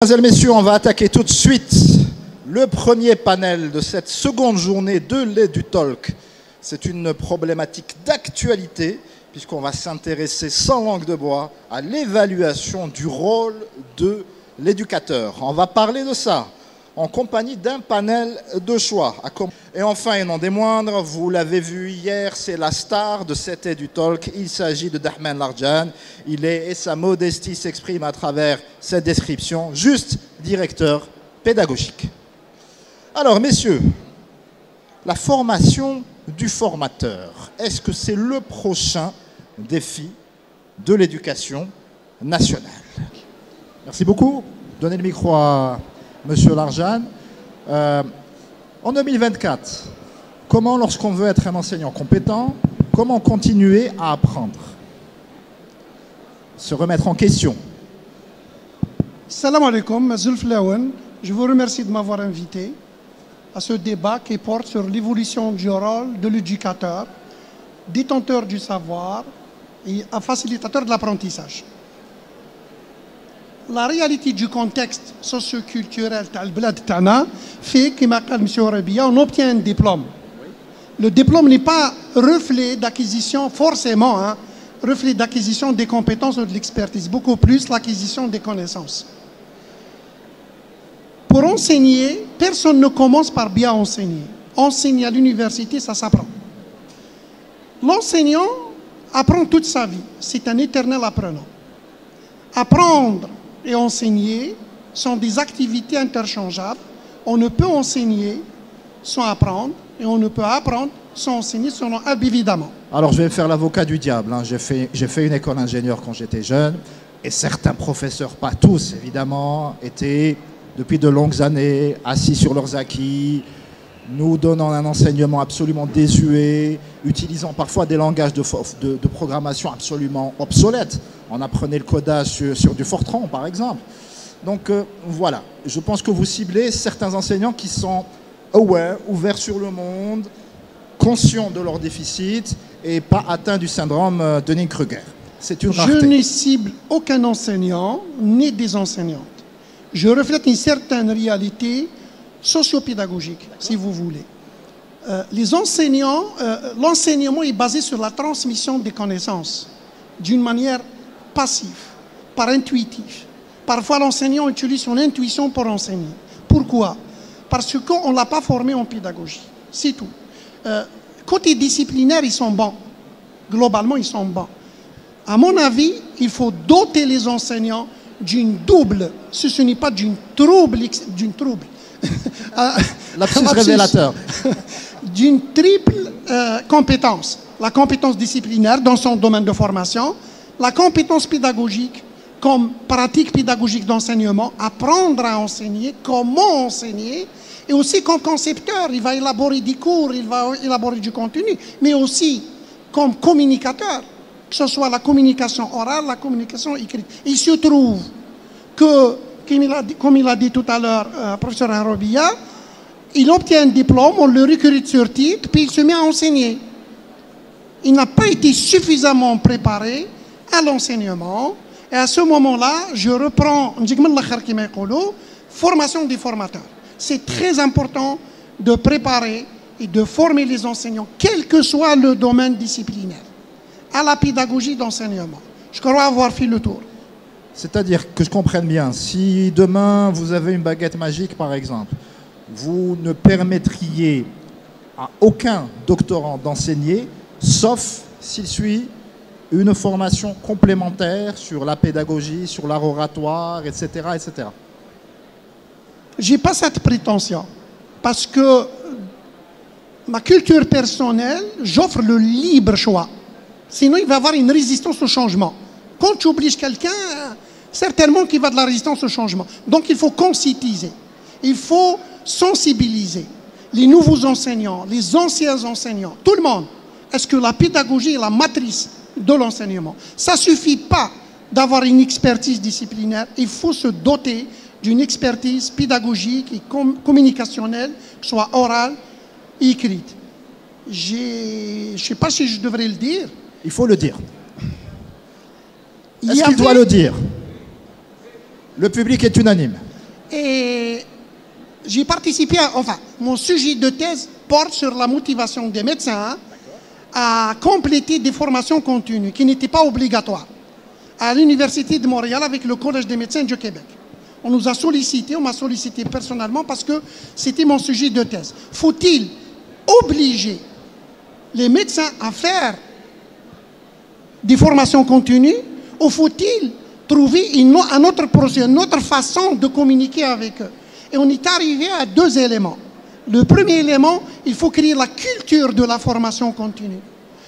Mesdames et messieurs, on va attaquer tout de suite le premier panel de cette seconde journée de l'EduTalk. C'est une problématique d'actualité puisqu'on va s'intéresser sans langue de bois à l'évaluation du rôle de l'éducateur. On va parler de ça en compagnie d'un panel de choix. Et enfin, et non des moindres, vous l'avez vu hier, c'est la star de cet EduTalk. Il s'agit de Dahman Larjan. Il est, et sa modestie s'exprime à travers cette description, juste directeur pédagogique. Alors, messieurs, la formation du formateur, est-ce que c'est le prochain défi de l'éducation nationale? Merci beaucoup. Donnez le micro à Monsieur Larjan. En 2024, comment, lorsqu'on veut être un enseignant compétent, comment continuer à apprendre? Se remettre en question. Salam alaikum, Zulf Lawen. Je vous remercie de m'avoir invité à ce débat qui porte sur l'évolution du rôle de l'éducateur, détenteur du savoir et facilitateur de l'apprentissage. La réalité du contexte socio-culturel fait qu'on obtient un diplôme. Le diplôme n'est pas reflet d'acquisition forcément, reflet d'acquisition des compétences ou de l'expertise, beaucoup plus l'acquisition des connaissances. Pour enseigner, personne ne commence par bien enseigner. Enseigner à l'université, ça s'apprend. L'enseignant apprend toute sa vie. C'est un éternel apprenant. Apprendre et enseigner sont des activités interchangeables. On ne peut enseigner sans apprendre et on ne peut apprendre sans enseigner, selon évidemment. Alors, je vais faire l'avocat du diable. J'ai fait une école d'ingénieur quand j'étais jeune et certains professeurs, pas tous évidemment, étaient depuis de longues années assis sur leurs acquis, nous donnant un enseignement absolument désuet, utilisant parfois des langages de programmation absolument obsolètes. On apprenait le codage sur du Fortran, par exemple. Donc voilà, je pense que vous ciblez certains enseignants qui sont aware, ouverts sur le monde, conscients de leurs déficits et pas atteints du syndrome Dunning-Kruger. C'est une rareté. Je ne cible aucun enseignant, ni des enseignantes. Je reflète une certaine réalité socio-pédagogique, si vous voulez. Les enseignants, l'enseignement est basé sur la transmission des connaissances d'une manière passive, par intuitif. Parfois, l'enseignant utilise son intuition pour enseigner. Pourquoi? Parce qu'on ne l'a pas formé en pédagogie. C'est tout. Côté disciplinaire, ils sont bons. Globalement, ils sont bons. À mon avis, il faut doter les enseignants d'une double, ce n'est pas d'une trouble, lapsus révélateur, d'une triple compétence. La compétence disciplinaire dans son domaine de formation, la compétence pédagogique comme pratique pédagogique d'enseignement, apprendre à enseigner, comment enseigner, et aussi comme concepteur, il va élaborer des cours, il va élaborer du contenu, mais aussi comme communicateur, que ce soit la communication orale, la communication écrite. Il se trouve que, comme il a dit tout à l'heure, professeur Arobia, il obtient un diplôme, on le recrute sur titre, puis il se met à enseigner. Il n'a pas été suffisamment préparé à l'enseignement. Et à ce moment-là, je reprends formation des formateurs. C'est très important de préparer et de former les enseignants, quel que soit le domaine disciplinaire, à la pédagogie d'enseignement. Je crois avoir fait le tour. C'est-à-dire que je comprenne bien, si demain vous avez une baguette magique par exemple, vous ne permettriez à aucun doctorant d'enseigner, sauf s'il suit une formation complémentaire sur la pédagogie, sur l'art oratoire, etc., etc. Je n'ai pas cette prétention, parce que ma culture personnelle, j'offre le libre choix. Sinon, il va y avoir une résistance au changement. Quand tu obliges quelqu'un, certainement qu'il va y avoir de la résistance au changement. Donc, il faut conscientiser. Il faut sensibiliser les nouveaux enseignants, les anciens enseignants, tout le monde. Est-ce que la pédagogie est la matrice de l'enseignement? Ça ne suffit pas d'avoir une expertise disciplinaire. Il faut se doter d'une expertise pédagogique et communicationnelle, que ce soit orale et écrite. Je ne sais pas si je devrais le dire. Il faut le dire. Est-ce qu'il doit le dire? Le public est unanime. Et j'ai participé, enfin, mon sujet de thèse porte sur la motivation des médecins à compléter des formations continues qui n'étaient pas obligatoires à l'Université de Montréal avec le Collège des médecins du Québec. On nous a sollicité, on m'a sollicité personnellement parce que c'était mon sujet de thèse. Faut-il obliger les médecins à faire des formations continues ou faut-il trouver un autre procédé, une autre façon de communiquer avec eux? Et on est arrivé à deux éléments. Le premier élément, il faut créer la culture de la formation continue.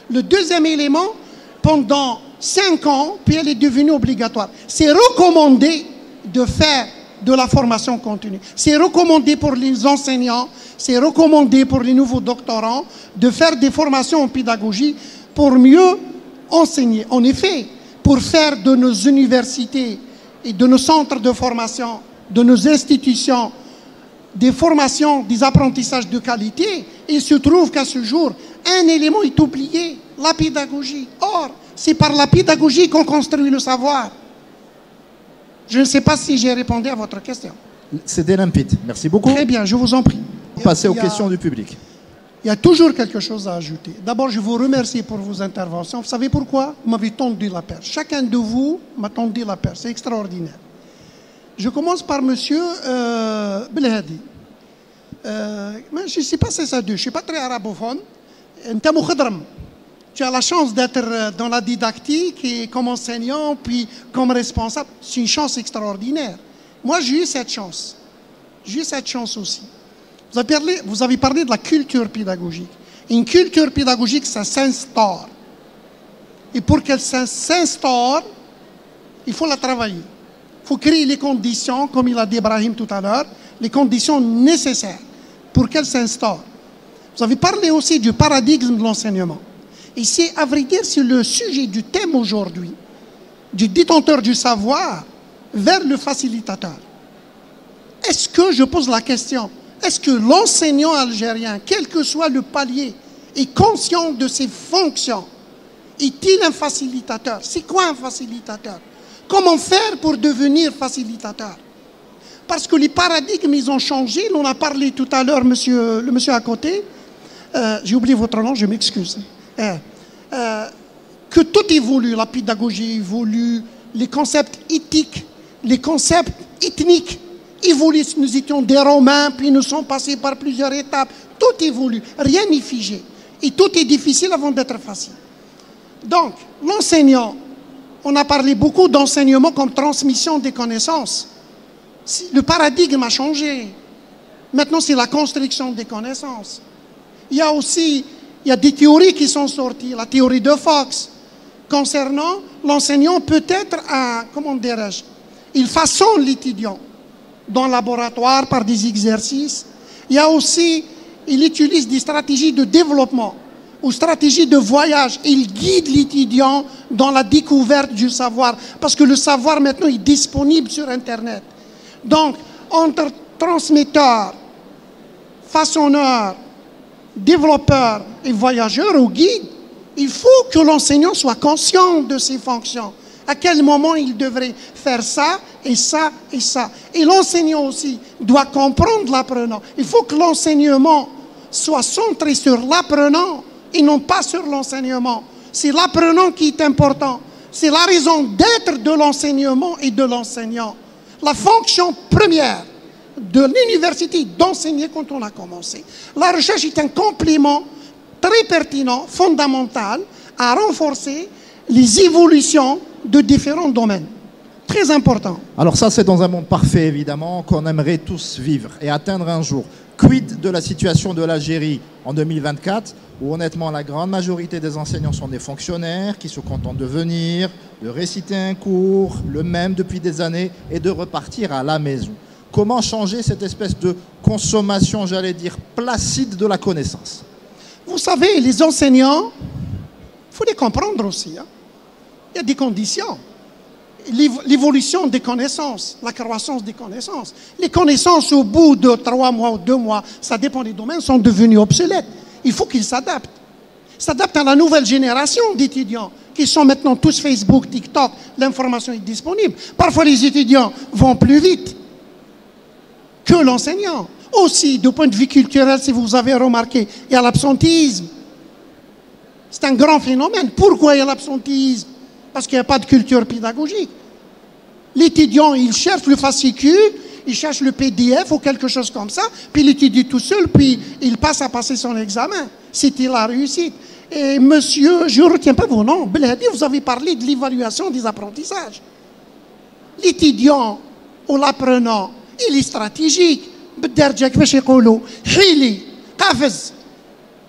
Le deuxième élément, pendant 5 ans, puis elle est devenue obligatoire. C'est recommandé de faire de la formation continue. C'est recommandé pour les enseignants, c'est recommandé pour les nouveaux doctorants de faire des formations en pédagogie pour mieux enseigner. En effet, pour faire de nos universités et de nos centres de formation, de nos institutions, des formations, des apprentissages de qualité, il se trouve qu'à ce jour, un élément est oublié, la pédagogie. Or, c'est par la pédagogie qu'on construit le savoir. Je ne sais pas si j'ai répondu à votre question. C'était limpide. Merci beaucoup. Très bien, je vous en prie. Passer aux questions du public. Il y a toujours quelque chose à ajouter. D'abord, je vous remercie pour vos interventions. Vous savez pourquoi? Vous m'avez tendu la perche. Chacun de vous m'a tendu la perche. C'est extraordinaire. Je commence par monsieur Belhadi. Je ne sais pas si c'est ça. Je ne suis pas très arabophone. Tu as la chance d'être dans la didactique et comme enseignant, puis comme responsable. C'est une chance extraordinaire. Moi, j'ai eu cette chance. J'ai eu cette chance aussi. Vous avez parlé de la culture pédagogique. Une culture pédagogique, ça s'instaure. Et pour qu'elle s'instaure, il faut la travailler. Il faut créer les conditions, comme il a dit Ibrahim tout à l'heure, les conditions nécessaires pour qu'elle s'instaure. Vous avez parlé aussi du paradigme de l'enseignement. Et c'est, à vrai dire, c'est le sujet du thème aujourd'hui, du détenteur du savoir vers le facilitateur. Est-ce que, je pose la question, est-ce que l'enseignant algérien, quel que soit le palier, est conscient de ses fonctions? Est-il un facilitateur? C'est quoi un facilitateur? Comment faire pour devenir facilitateur? Parce que les paradigmes, ils ont changé. On a parlé tout à l'heure, le monsieur à côté. J'ai oublié votre nom, je m'excuse. Que tout évolue, la pédagogie évolue, les concepts éthiques, les concepts ethniques évoluent. Nous étions des Romains, puis nous sommes passés par plusieurs étapes. Tout évolue, rien n'est figé. Et tout est difficile avant d'être facile. Donc, l'enseignant, on a parlé beaucoup d'enseignement comme transmission des connaissances. Le paradigme a changé. Maintenant, c'est la construction des connaissances. Il y a des théories qui sont sorties. La théorie de Fox, concernant l'enseignant, peut-être comment dirais-je, il façonne l'étudiant dans le laboratoire par des exercices. Il y a aussi, il utilise des stratégies de développement ou stratégies de voyage. Il guide l'étudiant dans la découverte du savoir, parce que le savoir maintenant est disponible sur Internet. Donc, entre transmetteurs, façonneurs, développeurs et voyageurs ou guides, il faut que l'enseignant soit conscient de ses fonctions. À quel moment il devrait faire ça et ça et ça. Et l'enseignant aussi doit comprendre l'apprenant. Il faut que l'enseignement soit centré sur l'apprenant et non pas sur l'enseignement. C'est l'apprenant qui est important. C'est la raison d'être de l'enseignement et de l'enseignant. La fonction première de l'université d'enseigner quand on a commencé. La recherche est un complément très pertinent, fondamental, à renforcer les évolutions de différents domaines. Très important. Alors ça, c'est dans un monde parfait, évidemment, qu'on aimerait tous vivre et atteindre un jour. Quid de la situation de l'Algérie en 2024, où honnêtement la grande majorité des enseignants sont des fonctionnaires qui se contentent de venir, de réciter un cours, le même depuis des années, et de repartir à la maison. Comment changer cette espèce de consommation, j'allais dire, placide de la connaissance? Vous savez, les enseignants, il faut les comprendre aussi. Hein. Il y a des conditions. L'évolution des connaissances, la croissance des connaissances. Les connaissances, au bout de 3 mois ou 2 mois, ça dépend des domaines, sont devenues obsolètes. Il faut qu'ils s'adaptent. S'adaptent à la nouvelle génération d'étudiants qui sont maintenant tous Facebook, TikTok. L'information est disponible. Parfois, les étudiants vont plus vite. de l'enseignant. Aussi, du point de vue culturel, si vous avez remarqué, il y a l'absentéisme. C'est un grand phénomène. Pourquoi il y a l'absentéisme? Parce qu'il n'y a pas de culture pédagogique. L'étudiant, il cherche le fascicule, il cherche le PDF ou quelque chose comme ça, puis il étudie tout seul, puis il passe à passer son examen. C'était la réussite. Et monsieur, je ne retiens pas vos noms, Bladi, vous avez parlé de l'évaluation des apprentissages. L'étudiant ou l'apprenant, il est stratégique. بالدرجة كيفاش يقولوا حيلي قافز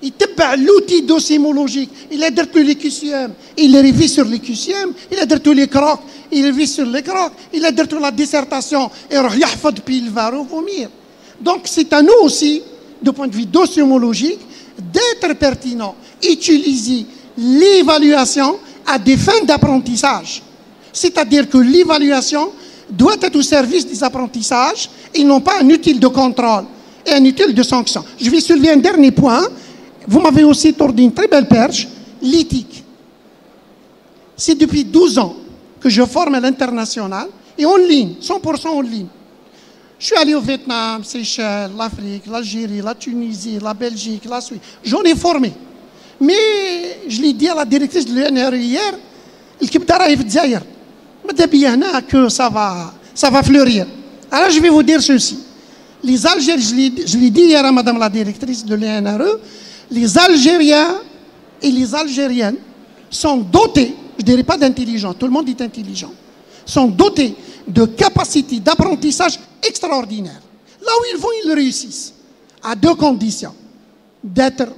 يتبع l'outil docimologique. Il a درت له les QCM, il révise sur les QCM, il a درت له les crocs, il révise sur les crocs, il a درت له la dissertation et يروح يحفظ puis il va revomir. Donc c'est à nous aussi, du point de vue docimologique, d'être pertinent, utiliser l'évaluation à des fins d'apprentissage. C'est-à-dire que l'évaluation doit être au service des apprentissages et non pas un outil de contrôle et un outil de sanction. Je vais soulever un dernier point. Vous m'avez aussi tordu une très belle perche, l'éthique. C'est depuis 12 ans que je forme à l'international et en ligne, 100% en ligne. Je suis allé au Vietnam, Seychelles, l'Afrique, l'Algérie, la Tunisie, la Belgique, la Suisse. J'en ai formé. Mais je l'ai dit à la directrice de l'UNRE hier, que ça va fleurir. Alors je vais vous dire ceci. Les Algériens, je l'ai dit hier à madame la directrice de l'UNRE, les Algériens et les Algériennes sont dotés, je ne dirais pas d'intelligence, tout le monde est intelligent, sont dotés de capacités d'apprentissage extraordinaires. Là où ils vont, ils réussissent. À deux conditions. D'être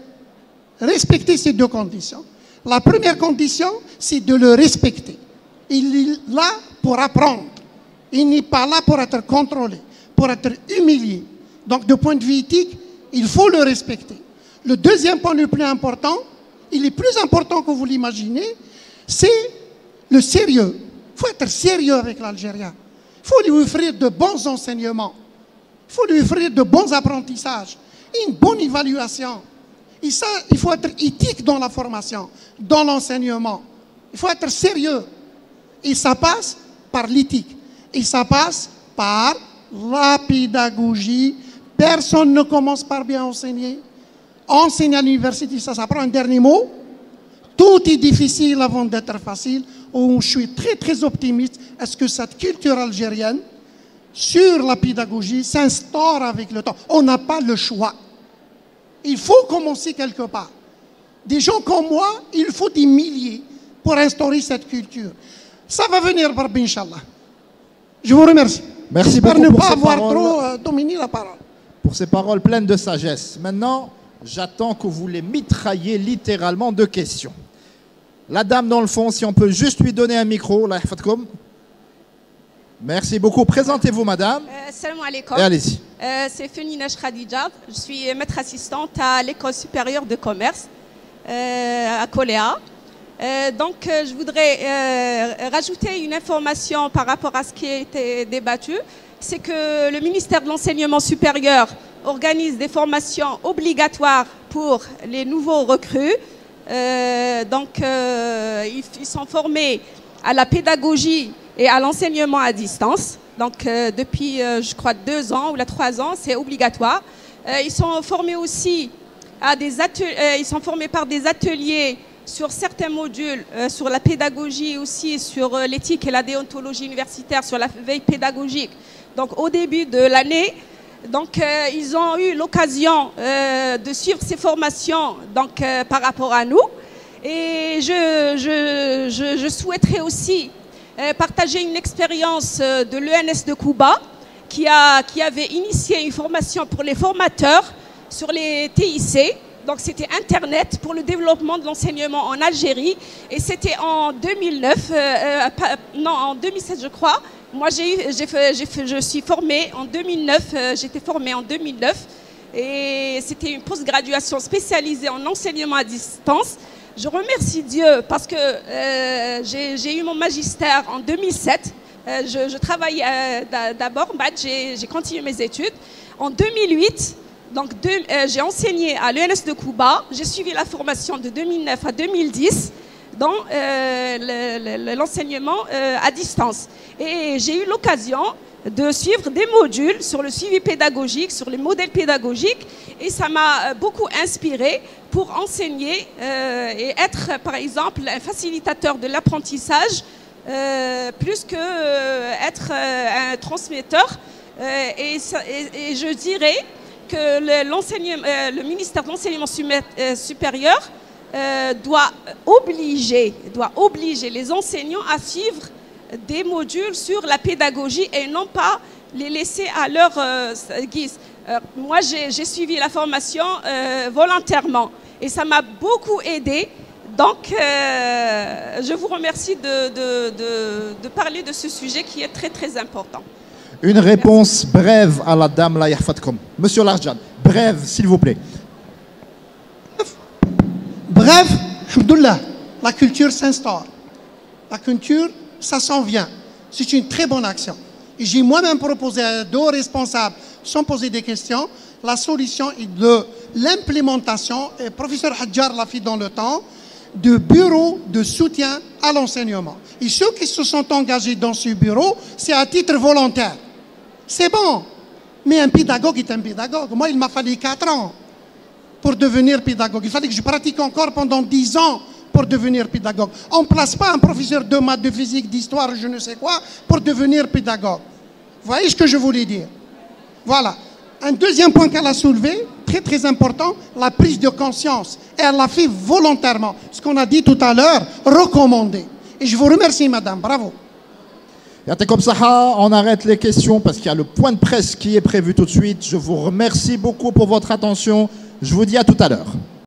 respecter ces deux conditions. La première condition, c'est de le respecter. Il est là pour apprendre. Il n'est pas là pour être contrôlé, pour être humilié. Donc, de point de vue éthique, il faut le respecter. Le deuxième point le plus important, il est plus important que vous l'imaginez, c'est le sérieux. Il faut être sérieux avec l'Algérien. Il faut lui offrir de bons enseignements. Il faut lui offrir de bons apprentissages, une bonne évaluation. Et ça, il faut être éthique dans la formation, dans l'enseignement. Il faut être sérieux. Et ça passe par l'éthique. Et ça passe par la pédagogie. Personne ne commence par bien enseigner. Enseigner à l'université, ça s'apprend. Un dernier mot. Tout est difficile avant d'être facile. Oh, je suis très, très optimiste. Est-ce que cette culture algérienne, sur la pédagogie, s'instaure avec le temps? On n'a pas le choix. Il faut commencer quelque part. Des gens comme moi, il faut des milliers pour instaurer cette culture. Ça va venir, Barbi, Inch'Allah. Je vous remercie. Merci pour beaucoup ne pour pas ces avoir paroles, trop dominé la parole. pour ces paroles pleines de sagesse. Maintenant, j'attends que vous les mitraillez littéralement de questions. La dame dans le fond, si on peut juste lui donner un micro. Là, merci beaucoup. Présentez-vous, madame. Salam alaikum. Et allez-y. C'est Fenina Khadija. Je suis maître assistante à l'école supérieure de commerce à Coléa. Donc, je voudrais rajouter une information par rapport à ce qui a été débattu. C'est que le ministère de l'Enseignement supérieur organise des formations obligatoires pour les nouveaux recrues. Ils sont formés à la pédagogie et à l'enseignement à distance. Donc, depuis, je crois, 2 ans ou 3 ans, c'est obligatoire. Ils sont formés aussi à des ateliers, ils sont formés par des ateliers sur certains modules, sur la pédagogie aussi, sur l'éthique et la déontologie universitaire, sur la veille pédagogique. Donc, au début de l'année, ils ont eu l'occasion de suivre ces formations par rapport à nous. Et je souhaiterais aussi partager une expérience de l'ENS de Cuba qui avait initié une formation pour les formateurs sur les TIC. Donc c'était Internet pour le développement de l'enseignement en Algérie. Et c'était en 2009, en 2007 je crois. Moi je suis formée en 2009, j'étais formée en 2009. Et c'était une post-graduation spécialisée en enseignement à distance. Je remercie Dieu parce que j'ai eu mon magistère en 2007. Je travaillais d'abord, j'ai continué mes études. En 2008, j'ai enseigné à l'ENS de Cuba. J'ai suivi la formation de 2009 à 2010 dans l'enseignement à distance. Et j'ai eu l'occasion de suivre des modules sur le suivi pédagogique, sur les modèles pédagogiques, et ça m'a beaucoup inspiré pour enseigner et être, par exemple, un facilitateur de l'apprentissage, plus que être un transmetteur. Et je dirais que le ministère de l'enseignement supérieur doit obliger les enseignants à suivre des modules sur la pédagogie et non pas les laisser à leur guise. Moi, j'ai suivi la formation volontairement et ça m'a beaucoup aidé. Donc, je vous remercie de parler de ce sujet qui est très, très important. Une réponse brève à la dame la yahfatkom. Monsieur Larjan, brève, s'il vous plaît. Bref, alhamdoulilah, la culture s'instaure. La culture, ça s'en vient. C'est une très bonne action. Et j'ai moi-même proposé à 2 responsables, sans poser des questions, la solution est de l'implémentation, et le professeur Hadjar l'a fait dans le temps, de bureaux de soutien à l'enseignement. Et ceux qui se sont engagés dans ce bureau, c'est à titre volontaire. C'est bon, mais un pédagogue est un pédagogue. Moi, il m'a fallu 4 ans pour devenir pédagogue. Il fallait que je pratique encore pendant 10 ans pour devenir pédagogue. On ne place pas un professeur de maths, de physique, d'histoire, je ne sais quoi, pour devenir pédagogue. Vous voyez ce que je voulais dire? Voilà. Un deuxième point qu'elle a soulevé, très très important, la prise de conscience. Et elle l'a fait volontairement. Ce qu'on a dit tout à l'heure, recommandé. Et je vous remercie, madame. Bravo. Comme ça, on arrête les questions parce qu'il y a le point de presse qui est prévu tout de suite. Je vous remercie beaucoup pour votre attention. Je vous dis à tout à l'heure.